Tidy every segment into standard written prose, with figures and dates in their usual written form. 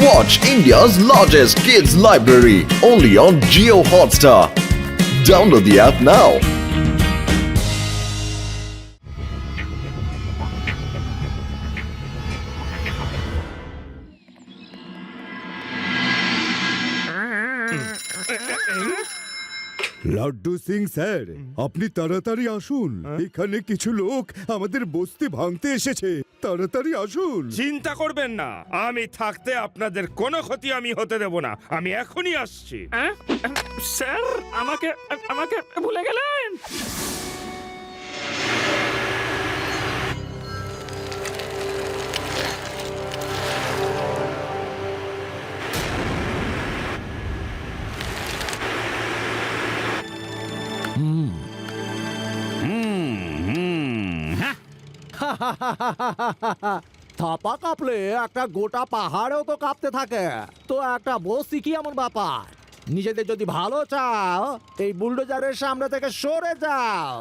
Watch India's largest kids library only on Jio Hotstar. Download the app now. Laddu Singh sir, আপনি তাড়াতাড়ি আসুন। এখানে কিছু লোক আমাদের বস্তি ভাঙতে এসেছে, তাড়াতাড়ি আসুন। চিন্তা করবেন না, আমি থাকতে আপনাদের কোনো ক্ষতি আমি হতে দেব না। আমি এখনই আসছি। স্যার, আমাকে আমাকে ভুলে গেলেন। থাপা কাঁপলে একটা গোটা পাহাড়েও তো কাঁপতে থাকে। তো একটা বস্তি কি এমন ব্যাপার? নিজেদের যদি ভালো চাও এই বুলডোজারের সামনে থেকে সরে যাও।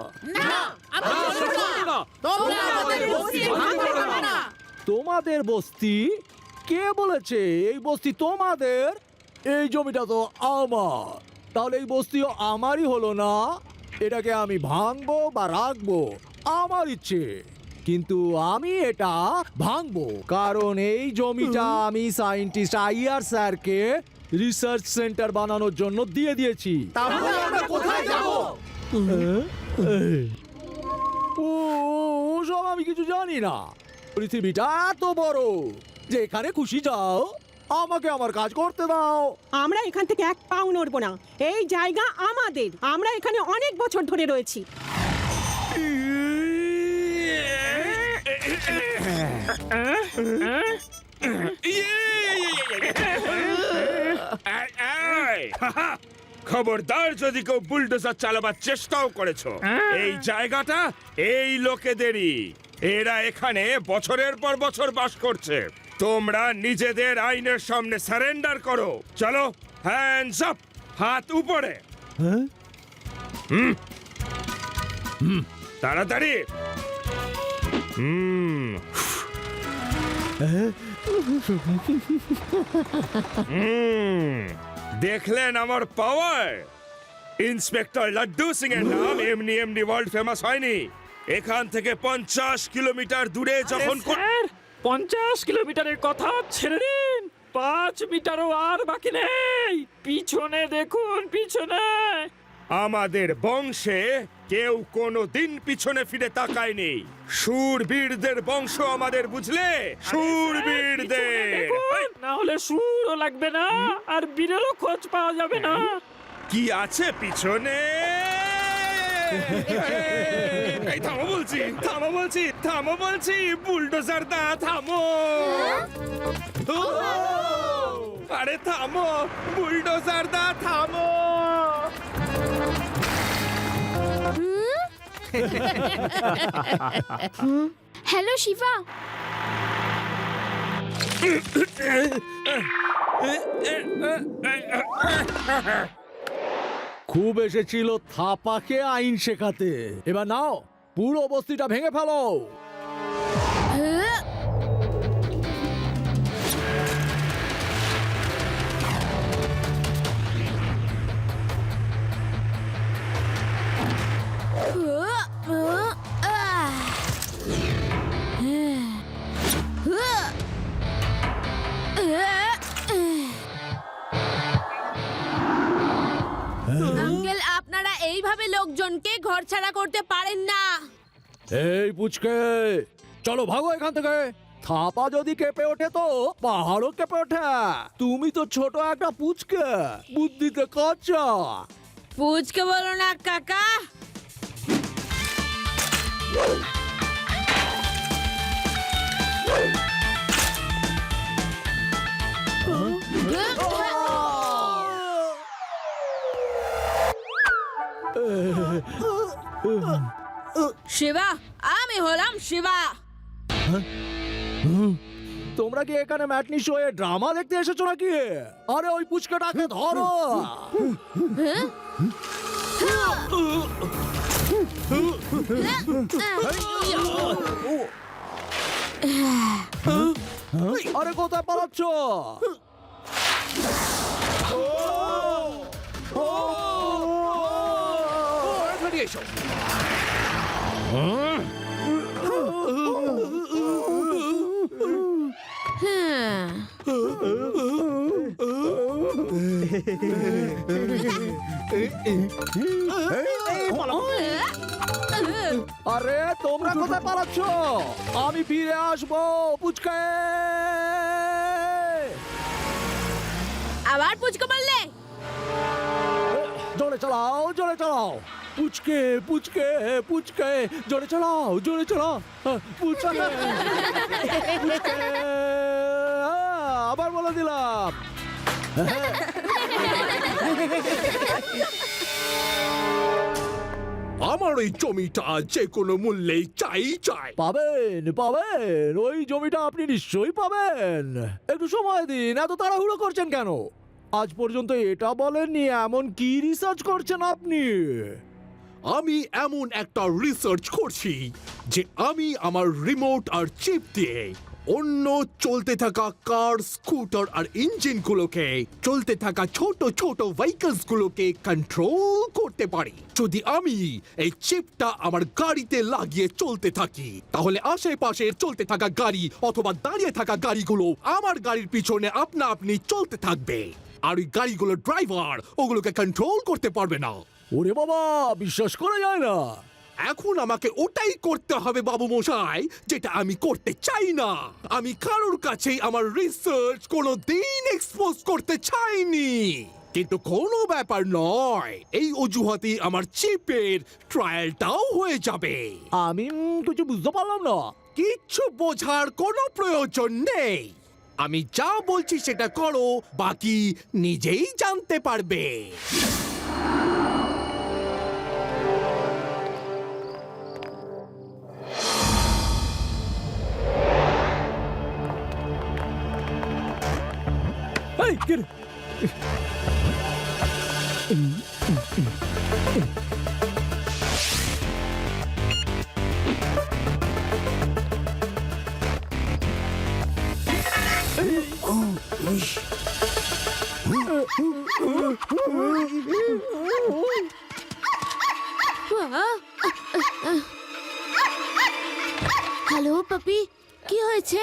তোমাদের বস্তি? কে বলেছে এই বস্তি তোমাদের? এই জমিটা তো আমার, তাহলে এই বস্তিও আমারই হলো না? এটাকে আমি ভাঙবো বা রাখবো আমার ইচ্ছে, কিন্তু আমি এটা ভাঙবো, কারণ এই জমিটা আমি সায়েন্টিস্ট আইয়ার স্যারকে রিসার্চ সেন্টার বানানোর জন্য দিয়ে দিয়েছি। ওসব আমি কিছু জানি না। পৃথিবীটা এত বড় যে এখানে খুশি যাও, আমাকে আমার কাজ করতে দাও। আমরা এখান থেকে এক পাও নড়বো না। এই জায়গা আমাদের, আমরা এখানে অনেক বছর ধরে রয়েছি। খবরদার যদি কেউ বুলডোজার চালাবার চেষ্টাও করেছো, এই জায়গাটা এই লোকেদেরই। এরা এখানে বছরের পর বছর বাস করছে। তোমরা নিজেদের আইনের সামনে সারেন্ডার করো। চলো, হ্যান্ডস আপ, হাত উপরে। তাড়াতাড়ি। দেখলেন আমার পাওয়ার? ইন্সপেক্টর লাড্ডু সিং এর নাম এমনি এমনি ওয়ার্ল্ড ফেমাস হয়নি। এখান থেকে 50 কিলোমিটার দূরে যখন স্যার, 50 কিলোমিটারের কথা ছেড়ে দিন, 5 মিটারও আর বাকি নেই। পিছনে দেখুন, পিছনে। আমাদের বংশে কেউ কোনো দিন পিছনে ফিরে তাকায়নি। শূরবীরদের বংশ আমাদের, বুঝলে? শূরবীরদের। না হলে সুরও লাগবে না, আর বীরেরও খোঁজ পাওয়া যাবে না। কি আছে পিছনে? এই থামো বলছি, থামো বলছি, থামো বলছি। বুলডোজার দা থামো। আরে থামো, বুলডোজার দা থামো। হ্যালো শিফা, খুব এসেছিল থাপাকে আইন শেখাতে, এবার নাও পুরো বস্তিটা ভেঙে ফেলো। আঙ্কেল, আপনারা এইভাবে লোকজনকে ঘরছাড়া করতে পারেন না। এই পুচকে, চলো ভাগো এখান থেকে। থাপা যদি কেঁপে ওঠে তো পাহাড়ও কেঁপে ওঠে। তুমি তো ছোট একটা পুচকে, বুদ্ধিতে কাঁচা। পুচকে বলো না কাকা। শিবা, আমি হলাম শিবা। তোমরা কি এখানে ম্যাটনি শো এ ড্রামা দেখতে এসেছো নাকি? আরে ওই পুচকাটাকে ধরো। আরে কোথায় পালাচ্ছ? এখানে এসো। হ্যাঁ আরে তোমরা কোথায় পালাচ্ছ? আমি ফিরে আসবো পুচকে। আবার পুচকে বললে? জোরে চালাও, জোরে চালাও। পুচকে পুচকে পুচকে, জোরে চালাও, জোরে চালাও। পুচকে পুচকে। আবার বলে দিলাম। আমার ওই জমিটা যে কোনো মূল্যেই চাই। পাবেন পাবেন, ওই জমিটা আপনি নিশ্চয়ই পাবেন। একটু সময় দিন, এত তাড়াহুড়ো করছেন কেন? আজ পর্যন্ত এটা বলেননি এমন কি রিসার্চ করছেন আপনি? আমি এমন একটা রিসার্চ করছি যে আমি আমার রিমোট আর চিপ দিয়ে অন্য চলতে থাকা কার, স্কুটার আর ইঞ্জিনগুলোকে, চলতে থাকা ছোট ছোট ভেহিকলস গুলোকে কন্ট্রোল করতে পারি। যদি আমি এই চিপটা আমার গাড়িতে লাগিয়ে চলতে থাকি, তাহলে আশেপাশের চলতে থাকা গাড়ি অথবা দাঁড়িয়ে থাকা গাড়িগুলো আমার গাড়ির পিছনে আপনা আপনি চলতে থাকবে। আর ওই গাড়িগুলোর ড্রাইভার ওগুলোকে কন্ট্রোল করতে পারবে না। ওরে বাবা, বিশ্বাস করা যায় না। এখন আমাকে ওটাই করতে হবে বাবু মশাই, যেটা আমি করতে চাই না। আমি কারোর কাছেই আমার রিসার্চ কোনোদিন এক্সপোজ করতে চাইনি। কিন্তু কোনো ব্যাপার নয়, এই অজুহাতে আমার চিপের ট্রায়ালটাও হয়ে যাবে। আমি কিছু বুঝতে পারলাম না। কিচ্ছু বোঝার কোনো প্রয়োজন নেই। আমি যা বলছি সেটা করো, বাকি নিজেই জানতে পারবে। এই, কে রে? হ্যালো পাপি, কি হয়েছে?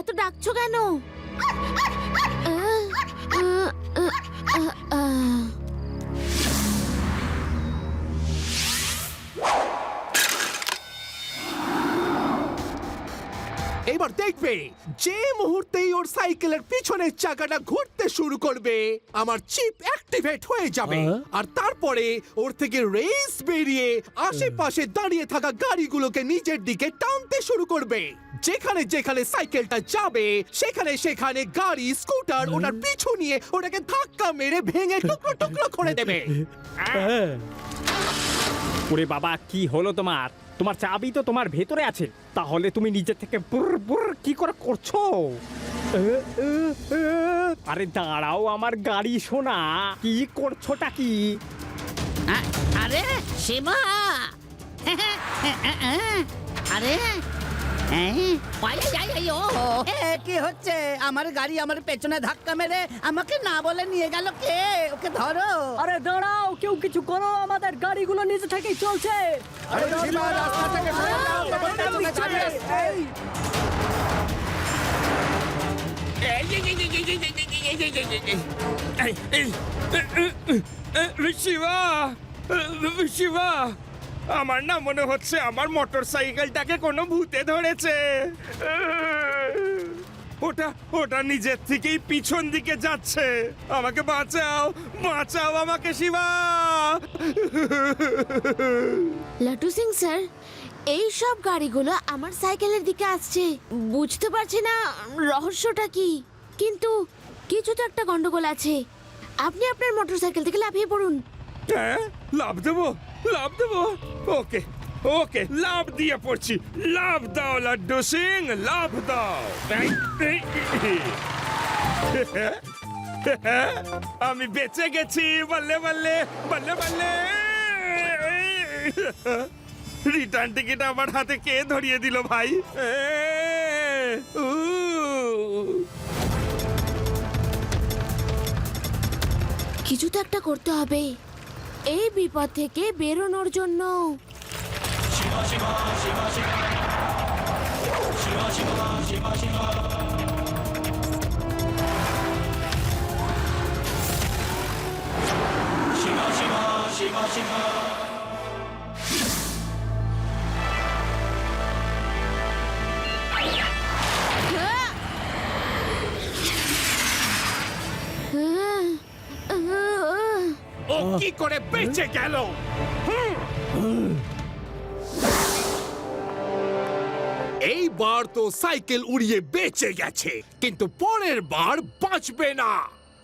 এত ডাকছো কেন? এবার দেখবে যে মুহূর্তেই ওর সাইকেলের পিছনের চাকাটা ঘুরতে শুরু করবে, আমার চিপ অ্যাক্টিভেট হয়ে যাবে। আর তারপরে ওর থেকে রেস বেরিয়ে আশেপাশে দাঁড়িয়ে থাকা গাড়িগুলোকে নিজের দিকে টানতে শুরু করবে। যেখানে যেখানে সাইকেলটা যাবে সেখানে সেখানে গাড়ি, স্কুটার ওটার পিছু নিয়ে ওটাকে ধাক্কা মেরে ভেঙে টুকরো টুকরো করে দেবে। ওরে বাবা, কি হলো তোমার? তোমার চাবি তো তোমার ভেতরে আছে, তাহলে তুমি নিজে থেকে বুর বুর কি করে করছো? আরে দাঁড়াও আমার গাড়ি শোনা, কি করছোটা কি? আরে শিবা, আরে কি হচ্ছে? আমার গাড়ি আমার পেছনে ধাক্কা মেরে আমাকে না বলে নিয়ে গেল কে? ওকে ধরো। আরে দাঁড়াও, কেউ কিছু করো, আমাদের গাড়িগুলো নিজে থেকেই চলছে। শিবা, শিবা, আমার না মনে হচ্ছে আমার মোটর সাইকেলটাকে কোনো ভূতে ধরেছে। ওটা ওটা নিজের থেকেই পিছন দিকে যাচ্ছে। আমাকে বাঁচাও, বাঁচাও আমাকে শিবা। লাটু সিং স্যার, এই সব গাড়িগুলো আমার সাইকেলের দিকে আসছে। বুঝতে পারছি না রহস্যটা কি, কিন্তু কিছু তো একটা গন্ডগোল আছে। আপনি আপনার মোটরসাইকেল থেকে লাফিয়ে পড়ুন। হ্যাঁ, লাভ দেবো, লাভ দেবো। ওকে ওকে, লাভ দিয়ে পড়ছি। লাভ দাও লাড্ডু সিং, লাভ দাও। আমি বেঁচে গেছি, বললে বললে বললে বললে। রিটার্ন টিকিট আমার হাতে কে ধরিয়ে দিল ভাই? কিছু তো একটা করতে হবে এই বিপদ থেকে বেরোনোর জন্য। ও কি করে বেঁচে গেল? এইবার তো সাইকেল উড়িয়ে বেঁচে গেছে, কিন্তু পরের বার বাঁচবে না।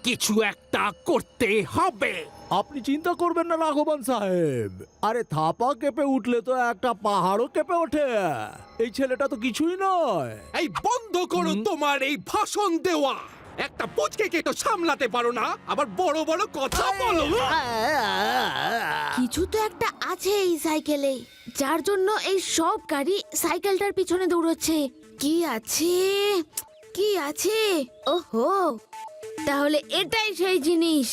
কিছু একটা করতে হবে। আপনি চিন্তা করবেন না রাঘবান সাহেব, আরে থাপা কেঁপে উঠলে তো একটা পাহাড়ও কেঁপে ওঠে। এই ছেলেটা তো কিছুই নয়। এই বন্ধ করো তোমার এই ভাষণ দেওয়া। একটা পুচকে তো সামলাতে পারো না, আবার বড় বড় কথা বলো। কিছু তো একটা আছে এই সাইকেলে, যার জন্য এই সব গাড়ি সাইকেলটার পিছনে দৌড়চ্ছে। কি আছে, কি আছে? ওহো, তাহলে এটাই সেই জিনিস।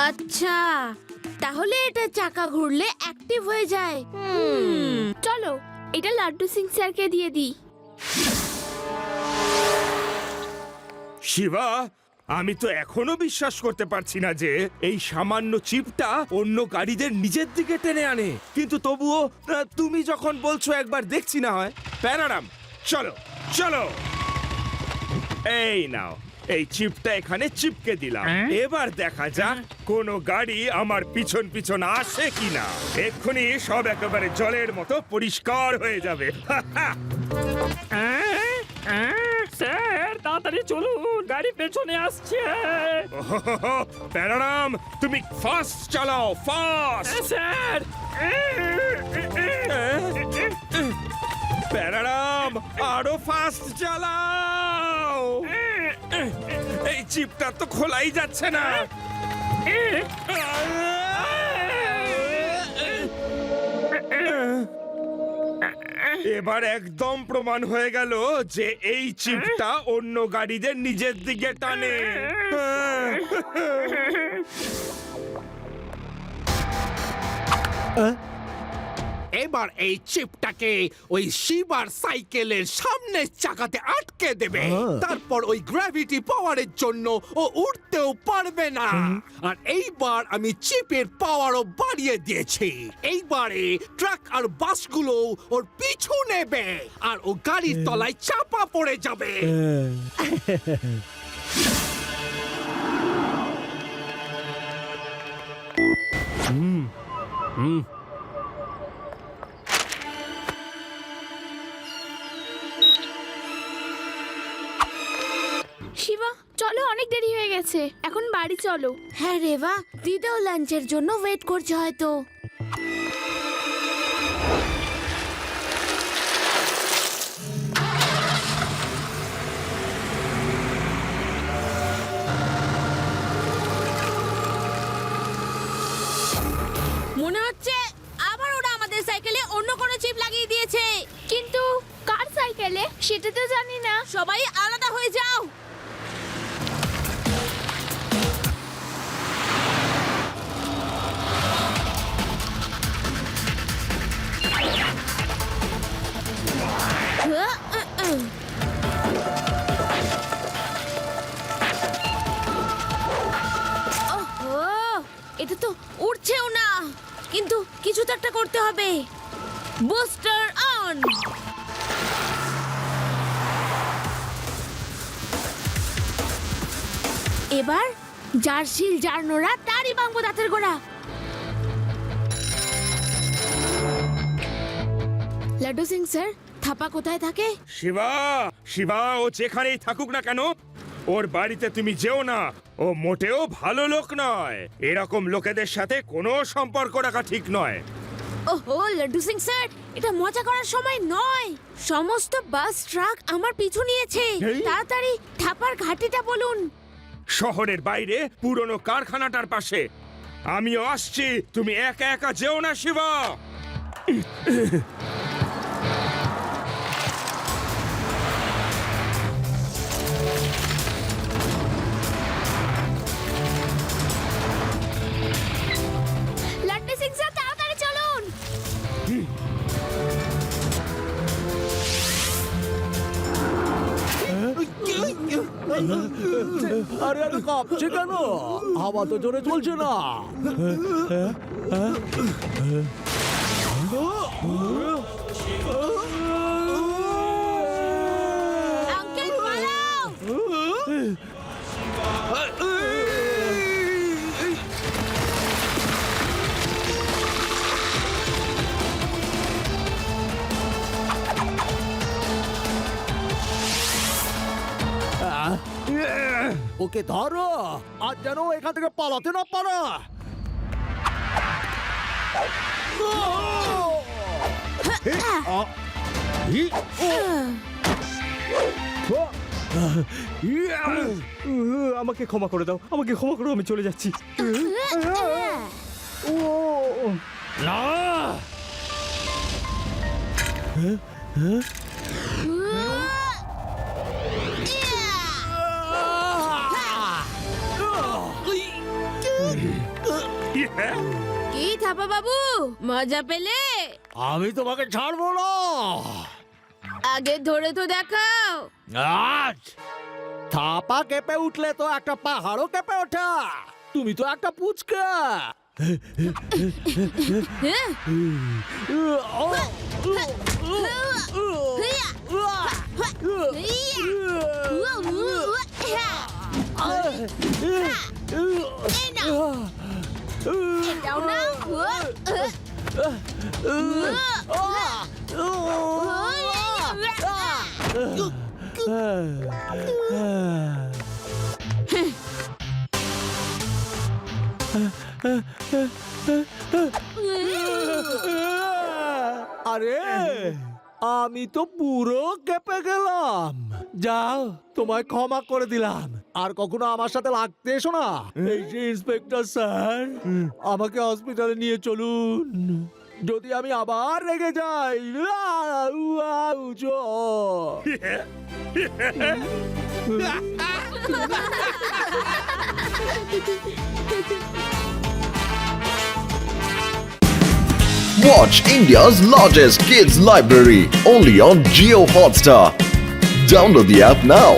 আচ্ছা, তাহলে এটা চাকা ঘুরলে অ্যাক্টিভ হয়ে যায়। চলো এটা লাড্ডু সিং স্যারকে দিয়ে দিই। শিবা, আমি তো এখনো বিশ্বাস করতে পারছি না যে এই সামান্য চিপটা অন্য গাড়িদের নিজের দিকে টেনে আনে। কিন্তু তবুও তুমি যখন বলছো একবার দেখছি না হয়। প্যারাডাম, চলো চলো। এই নাও, এই চিপটা এখানে চিপকে দিলাম। এবার দেখা যাক কোন গাড়ি আমার পিছন পিছন আসে কিনা। এক্ষুনি সব একেবারে জলের মতো পরিষ্কার হয়ে যাবে। স্যার তাড়াতাড়ি চলুন, গাড়ি পেছনে আসছে। প্যারাডাম, তুমি ফাস্ট চালাও, ফাস্ট। স্যার প্যারাডাম, আরো ফাস্ট চালাও। এই চিপটা তো খোলাই যাচ্ছে না। এবার একদম প্রমাণ হয়ে গেল যে এই চিপটা অন্য গাড়িদের নিজের দিকে টানে। এবার এই চিপটাকে ওই শিবার সাইকেলের সামনের চাকাতে আটকে দেবে। তারপর ওই গ্র্যাভিটি পাওয়ারের জন্য ও উঠতেও পারবে না। আর এইবার আমি চিপের পাওয়ারও বাড়িয়ে দিয়েছি। এইবারে ট্রাক আর বাসগুলো ওর পিছু নেবে আর ও গাড়ির তলায় চাপা পড়ে যাবে। শিবা চলো, অনেক দেরি হয়ে গেছে, এখন বাড়ি চলো। হ্যাঁ রেবা, দিদাও লাঞ্চের জন্য ওয়েট করছে হয়তো। মনে হচ্ছে আবার ওরা আমাদের সাইকেলে অন্য কোনো চিপ লাগিয়ে দিয়েছে। কিন্তু কার সাইকেলে সেটা তো জানি না। সবাই আলাদা হয়ে যাও। ওহো, এটা তো উঠছেও না। কিন্তু কিছু তো একটা করতে হবে। Booster on. এবার যার শিল যার নোড়া তারই ভাঙবো দাঁতের গোড়া। লাড্ডু সিং স্যার, থাপা কোথায় থাকে? শিবা, শিবা, ও যেখানেই থাকুক না কেন, ওর বাড়িতে তুমি যেও না। ও মোটেও ভালো লোক নয়। এরকম লোকেদের সাথে কোনো সম্পর্ক রাখা ঠিক নয়। ওহো লাড্ডু সিং স্যার, এটা মজা করার সময় নয়। সমস্ত বাস ট্রাক আমার পিছু নিয়েছে। এই? তাড়াতাড়ি থাপার ঘাটিটা বলুন। শহরের বাইরে পুরনো কারখানাটার পাশে। আমিও আসছি, তুমি একা একা যেও না শিবা। আরে আরে কাঁপছে কেন? হাওয়া তো জোরে চলছে না। আঙ্কেল পালাও! ওকে ধরো, আর যেন এখান থেকে পালাতে না পারা। আমাকে ক্ষমা করে দাও, আমাকে ক্ষমা করো, আমি চলে যাচ্ছি। না, কি থাপা বাবু, মজা পেলে? আমি তোমাকে ছাড়বো না। আগে ধরে তো দেখাও। আজ থাপা কেঁপে উঠলে তো একটা পাহাড়ও কেঁপে ওঠা। তুমি তো একটা পুচকা। হ্যাঁ? এটাও না। আরে আমি তো পুরো কেঁপে গেলাম। যাও, তোমায় ক্ষমা করে দিলাম। আর কখনো আমার সাথে লাগতে এসো না। এই যে ইন্সপেক্টর স্যার, আমাকে হসপিটালে নিয়ে চলুন। যদি আমি আবার রেগে যাই। Watch India's largest kids library only on Geo Hotstar. Download the app now.